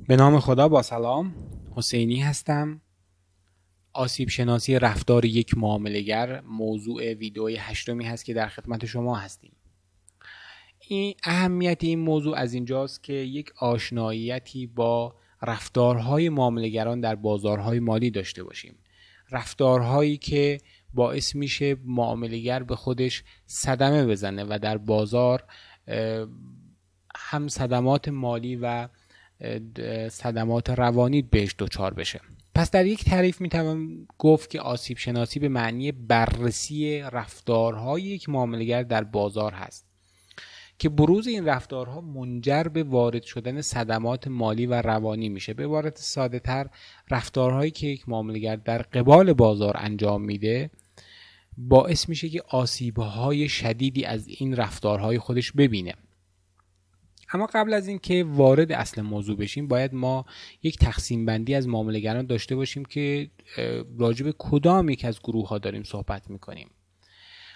به نام خدا. با سلام، حسینی هستم. آسیب شناسی رفتار یک معامله‌گر موضوع ویدئوی 8 هست که در خدمت شما هستیم. این اهمیت این موضوع از اینجاست که یک آشناییتی با رفتارهای معامله‌گران در بازارهای مالی داشته باشیم. رفتارهایی که باعث میشه معامله‌گر به خودش صدمه بزنه و در بازار هم صدمات مالی و صدمات روانی بهش دچار بشه. پس در یک تعریف میتوان گفت که آسیب شناسی به معنی بررسی رفتارهای یک معامله‌گر در بازار هست که بروز این رفتارها منجر به وارد شدن صدمات مالی و روانی میشه. به عبارت ساده تر، رفتارهایی که یک معامله‌گر در قبال بازار انجام میده باعث میشه که آسیب‌های شدیدی از این رفتارهای خودش ببینه. اما قبل از اینکه وارد اصل موضوع بشیم، باید ما یک تقسیم بندی از معامله‌گران داشته باشیم که راجع به کدام یک از گروه ها داریم صحبت میکنیم.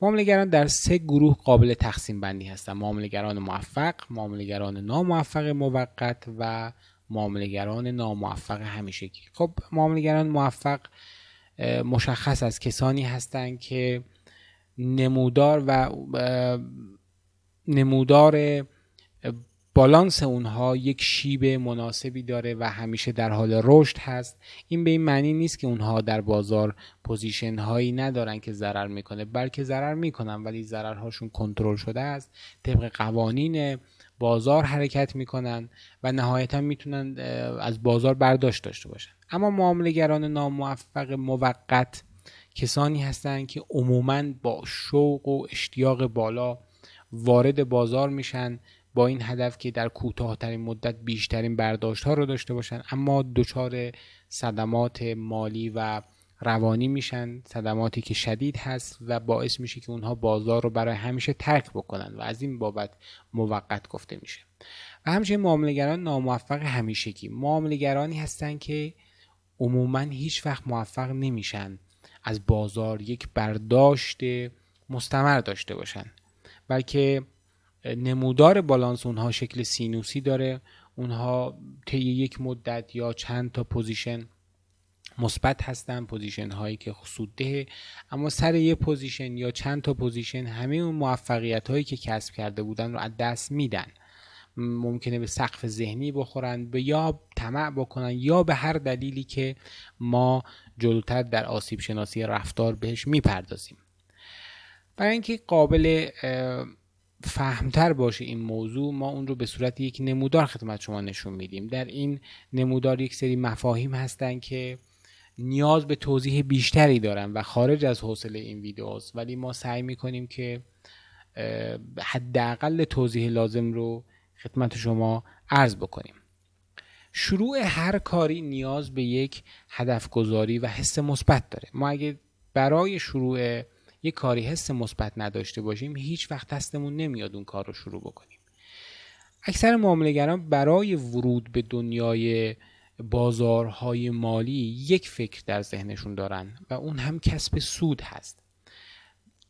معامله‌گران در 3 گروه قابل تقسیم بندی هستند: معامله‌گران موفق، معامله‌گران ناموفق موقت و معامله‌گران ناموفق همیشگی. خب معامله‌گران موفق مشخص از کسانی هستند که نمودار بالانس اونها یک شیب مناسبی داره و همیشه در حال رشد هست. این به این معنی نیست که اونها در بازار پوزیشن هایی ندارن که ضرر میکنه، بلکه ضرر میکنن ولی ضررهاشون کنترل شده است، طبق قوانین بازار حرکت میکنن و نهایتا میتونن از بازار برداشت داشته باشن. اما معامله‌گران ناموفق موقت کسانی هستند که عموماً با شوق و اشتیاق بالا وارد بازار میشن با این هدف که در کوتاه‌ترین مدت بیشترین برداشت‌ها رو داشته باشن، اما دچار صدمات مالی و روانی میشن، صدماتی که شدید هست و باعث میشه که اونها بازار رو برای همیشه ترک بکنن و از این بابت موقت گفته میشه. و همچنین معامله‌گران ناموفق همیشگی معامله‌گرانی هستن که عموماً هیچ وقت موفق نمیشن از بازار یک برداشت مستمر داشته باشن، بلکه نمودار بالانس اونها شکل سینوسی داره. اونها طی یک مدت یا چند تا پوزیشن مثبت هستن، پوزیشن هایی که سودده، اما سر یه پوزیشن یا چند تا پوزیشن همه اون موفقیت هایی که کسب کرده بودن رو از دست میدن. ممکنه به سقف ذهنی بخورن، به یا طمع بکنن یا به هر دلیلی که ما جلوتر در آسیب شناسی رفتار بهش میپردازیم. برای اینکه قابل فهمتر باشه این موضوع، ما اون رو به صورت یک نمودار خدمت شما نشون میدیم. در این نمودار یک سری مفاهیم هستن که نیاز به توضیح بیشتری دارن و خارج از حوصله این ویدیوست، ولی ما سعی میکنیم که حداقل توضیح لازم رو خدمت شما عرض بکنیم. شروع هر کاری نیاز به یک هدف گذاری و حس مثبت داره. ما اگه برای شروع یک کاری حس مثبت نداشته باشیم، هیچ وقت دستمون نمیاد اون کار رو شروع بکنیم. اکثر معامله‌گران برای ورود به دنیای بازارهای مالی یک فکر در ذهنشون دارن و اون هم کسب سود هست،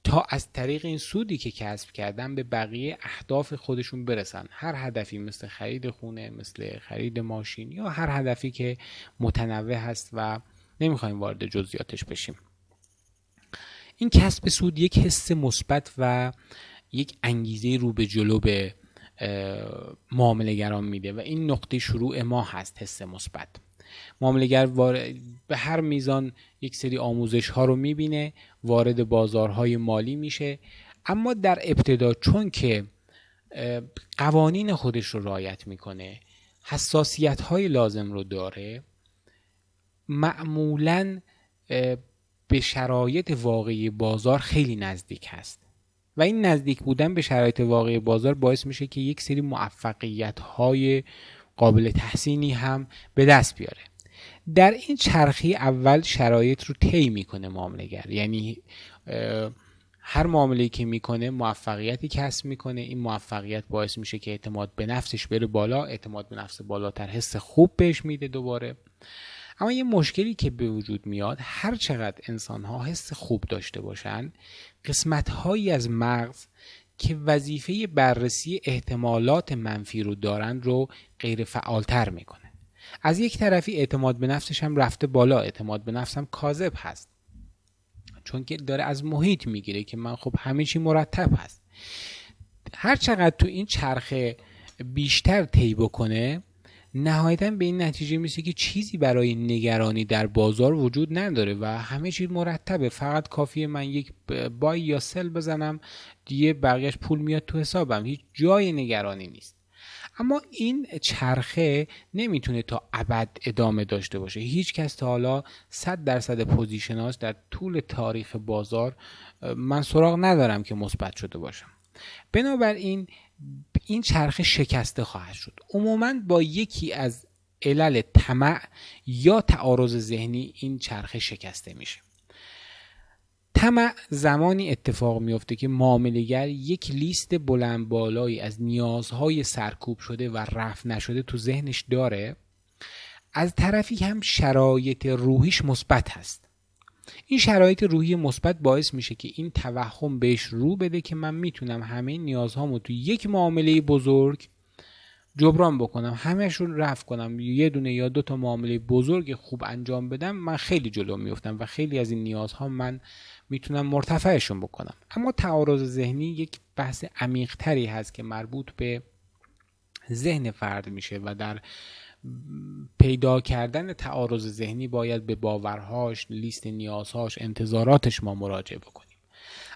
تا از طریق این سودی که کسب کردن به بقیه اهداف خودشون برسن. هر هدفی، مثل خرید خونه، مثل خرید ماشین یا هر هدفی که متنوع هست و نمیخوایم وارد جزئیاتش بشیم. این کسب سود یک حس مثبت و یک انگیزه رو به جلو به معامله‌گران میده و این نقطه شروع ما هست، حس مثبت. معامله‌گر به هر میزان یک سری آموزش ها رو میبینه، وارد بازارهای مالی میشه، اما در ابتدا چون که قوانین خودش رو رعایت میکنه، حساسیت های لازم رو داره، معمولاً به شرایط واقعی بازار خیلی نزدیک هست و این نزدیک بودن به شرایط واقعی بازار باعث میشه که یک سری موفقیت‌های قابل تحسینی هم به دست بیاره. در این چرخه اول شرایط رو طی میکنه معامله‌گر، یعنی هر معامله‌ای که میکنه موفقیتی کسب میکنه. این موفقیت باعث میشه که اعتماد به نفسش بره بالا، اعتماد به نفس بالاتر حس خوب بهش میده دوباره. اما یه مشکلی که به وجود میاد، هر چقدر انسان ها حس خوب داشته باشن، قسمت هایی از مغز که وظیفه بررسی احتمالات منفی رو دارن رو غیر فعالتر میکنه از یک طرفی اعتماد به نفسش هم رفته بالا، اعتماد به نفسم کاذب هست، چون که داره از محیط میگیره که من خب همه چی مرتب هست. هر چقدر تو این چرخه بیشتر طی بکنه، نهایتاً به این نتیجه میرسه که چیزی برای نگرانی در بازار وجود نداره و همه چیز مرتبه، فقط کافیه من یک بای یا سل بزنم دیگه بقیه‌اش پول میاد تو حسابم، هیچ جای نگرانی نیست. اما این چرخه نمیتونه تا ابد ادامه داشته باشه. هیچ کس تا حالا 100% پوزیشناش در طول تاریخ بازار من سراغ ندارم که مثبت شده باشم. بنابراین این چرخه شکسته خواهد شد. عموماً با یکی از علل طمع یا تعارض ذهنی این چرخه شکسته میشه. طمع زمانی اتفاق میفته که معامله‌گر یک لیست بلند بالایی از نیازهای سرکوب شده و رفع نشده تو ذهنش داره، از طرفی هم شرایط روحیش مثبت هست. این شرایط روحی مثبت باعث میشه که این توهم بهش رو بده که من میتونم همه نیازهامو تو یک معامله بزرگ جبران بکنم، همه‌اش رو رفع کنم، یه دونه یا دو تا معامله بزرگ خوب انجام بدم، من خیلی جلو میافتم و خیلی از این نیازها من میتونم مرتفعشون بکنم. اما تعارض ذهنی یک بحث عمیق تری هست که مربوط به ذهن فرد میشه و در پیدا کردن تعارض ذهنی باید به باورهاش، لیست نیازهاش، انتظاراتش ما مراجعه بکنیم.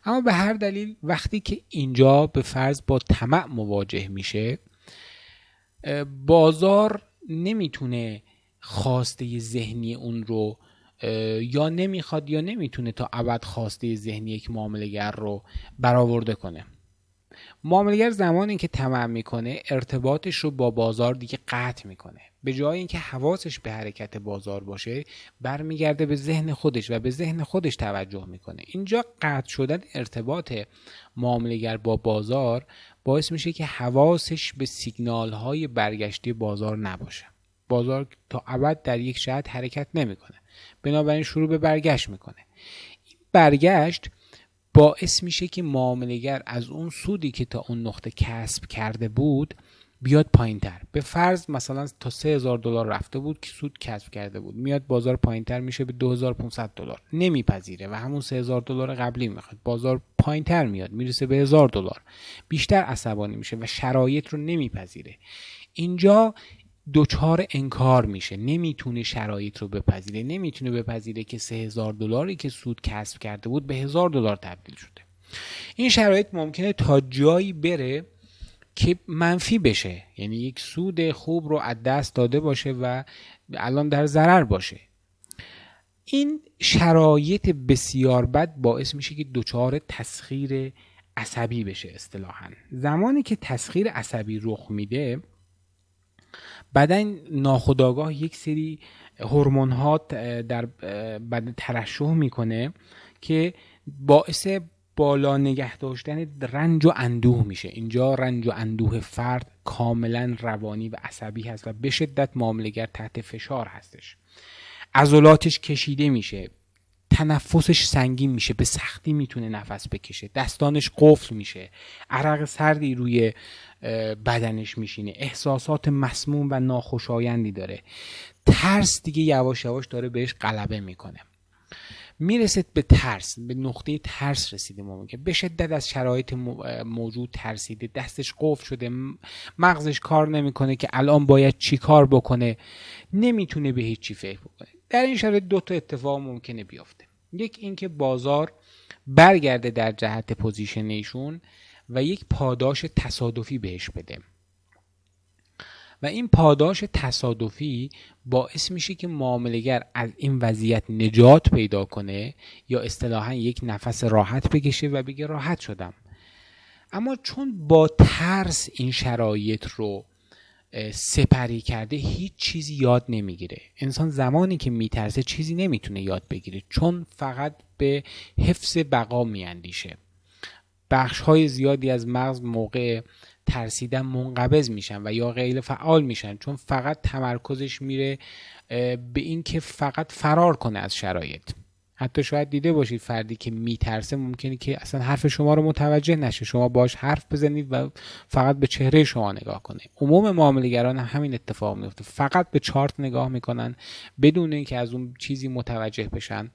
اما به هر دلیل وقتی که اینجا به فرض با طمع مواجه میشه، بازار نمیتونه خواسته ذهنی اون رو یا نمیخواد یا نمیتونه تا ابد خواسته ذهنی یک معامله‌گر رو برآورده کنه. معامله‌گر زمانی که طمع میکنه ارتباطش رو با بازار دیگه قطع میکنه. به جای اینکه حواسش به حرکت بازار باشه، برمیگرده به ذهن خودش و به ذهن خودش توجه میکنه. اینجا قطع شدن ارتباط معامله‌گر با بازار باعث میشه که حواسش به سیگنال‌های برگشتی بازار نباشه. بازار تا ابد در یک جهت حرکت نمیکنه، بنابراین شروع به برگشت میکنه. این برگشت باعث میشه که معامله‌گر از اون سودی که تا اون نقطه کسب کرده بود بیاد پایین‌تر. به فرض مثلا تا $3000 رفته بود که سود کسب کرده بود، میاد بازار پایین‌تر میشه به $2500. نمیپذیره و همون $3000 قبلی میخواد. بازار پایین‌تر میاد میرسه به $1000. بیشتر عصبانی میشه و شرایط رو نمیپذیره. اینجا دوچار انکار میشه، نمیتونه شرایط رو بپذیره، نمیتونه بپذیره که $3000 که سود کسب کرده بود به $1000 تبدیل شده. این شرایط ممکنه تا جایی بره که منفی بشه، یعنی یک سود خوب رو از دست داده باشه و الان در ضرر باشه. این شرایط بسیار بد باعث میشه که دچار تسخیر عصبی بشه. اصطلاحاً زمانی که تسخیر عصبی رخ میده، بدن ناخودآگاه یک سری هورمون‌ها در بدن ترشح میکنه که باعث بالا نگه داشتن رنج و اندوه میشه. اینجا رنج و اندوه فرد کاملا روانی و عصبی هست و به شدت معامله‌گر تحت فشار هستش. عضلاتش کشیده میشه، تنفسش سنگین میشه، به سختی میتونه نفس بکشه، دستانش قفل میشه، عرق سردی روی بدنش میشینه، احساسات مسموم و ناخوشایندی داره. ترس دیگه یواش یواش داره بهش غلبه میکنه. میرسه به ترس، به نقطه ترس رسیده. ممکنه به شدت از شرایط موجود ترسیده، دستش قفل شده، مغزش کار نمیکنه که الان باید چی کار بکنه، نمیتونه به هیچ چی فکر بکنه. در این شرایط دو تا اتفاق ممکنه بیفته. یک اینکه بازار برگرده در جهت پوزیشن ایشون و یک پاداش تصادفی بهش بده و این پاداش تصادفی باعث میشه که معامله‌گر از این وضعیت نجات پیدا کنه یا اصطلاحاً یک نفس راحت بکشه و بگه راحت شدم. اما چون با ترس این شرایط رو سپری کرده، هیچ چیزی یاد نمیگیره. انسان زمانی که میترسه چیزی نمیتونه یاد بگیره، چون فقط به حفظ بقا میاندیشه. بخش‌های زیادی از مغز موقع ترسیدن منقبض میشن و یا غیر فعال میشن، چون فقط تمرکزش میره به این که فقط فرار کنه از شرایط. حتی شاید دیده باشید فردی که میترسه ممکنه که اصلا حرف شما رو متوجه نشه، شما باش حرف بزنید و فقط به چهره شما نگاه کنه. عموم معامله‌گران هم همین اتفاق میفته، فقط به چارت نگاه میکنن بدون اینکه از اون چیزی متوجه بشن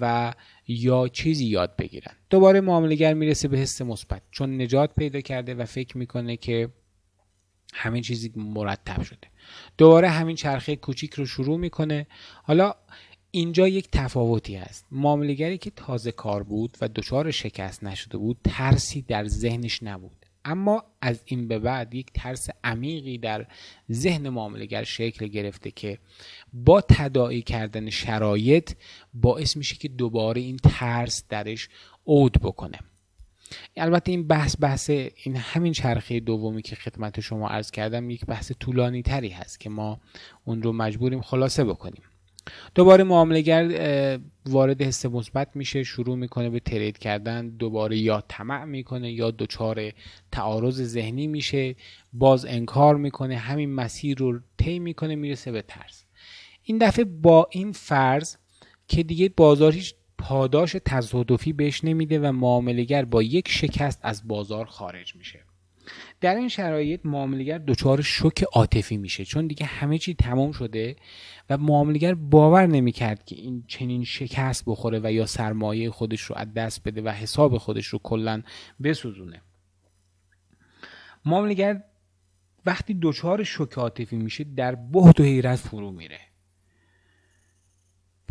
و یا چیزی یاد بگیرن. دوباره معامله‌گر میرسه به حس مثبت، چون نجات پیدا کرده و فکر میکنه که همین چیزی مرتب شده. دوباره همین چرخه کوچیک رو شروع میکنه. حالا اینجا یک تفاوتی هست. معامله‌گری که تازه کار بود و دچار شکست نشده بود، ترسی در ذهنش نبود، اما از این به بعد یک ترس عمیقی در ذهن معامله‌گر شکل گرفته که با تداعی کردن شرایط باعث میشه که دوباره این ترس درش عود بکنه. البته این بحث این همین چرخه دومی که خدمت شما عرض کردم یک بحث طولانی تری هست که ما اون رو مجبوریم خلاصه بکنیم. دوباره معامله‌گر وارد حس مثبت میشه، شروع میکنه به ترید کردن، دوباره یا طمع میکنه یا دچار تعارض ذهنی میشه، باز انکار میکنه، همین مسیر رو طی میکنه، میرسه به ترس. این دفعه با این فرض که دیگه بازار هیچ پاداش تصادفی بهش نمیده و معامله‌گر با یک شکست از بازار خارج میشه. در این شرایط معامله‌گر دچار شوک عاطفی میشه، چون دیگه همه چی تمام شده و معامله‌گر باور نمیکرد که این چنین شکست بخوره و یا سرمایه خودش رو از دست بده و حساب خودش رو کلاً بسوزونه. معامله‌گر وقتی دچار شوک عاطفی میشه در بهت و حیرت فرو میره.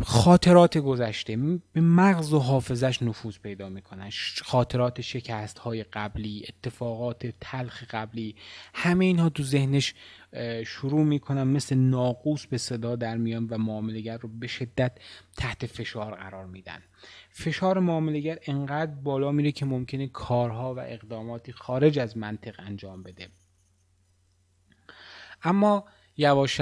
خاطرات گذشته به مغز و حافظش نفوذ پیدا میکنن، خاطرات شکست های قبلی، اتفاقات تلخ قبلی، همه اینها تو ذهنش شروع میکنن مثل ناقوس به صدا در میان و معامله‌گر رو به شدت تحت فشار قرار میدن. فشار معامله‌گر انقدر بالا میره که ممکنه کارها و اقداماتی خارج از منطق انجام بده. اما یواش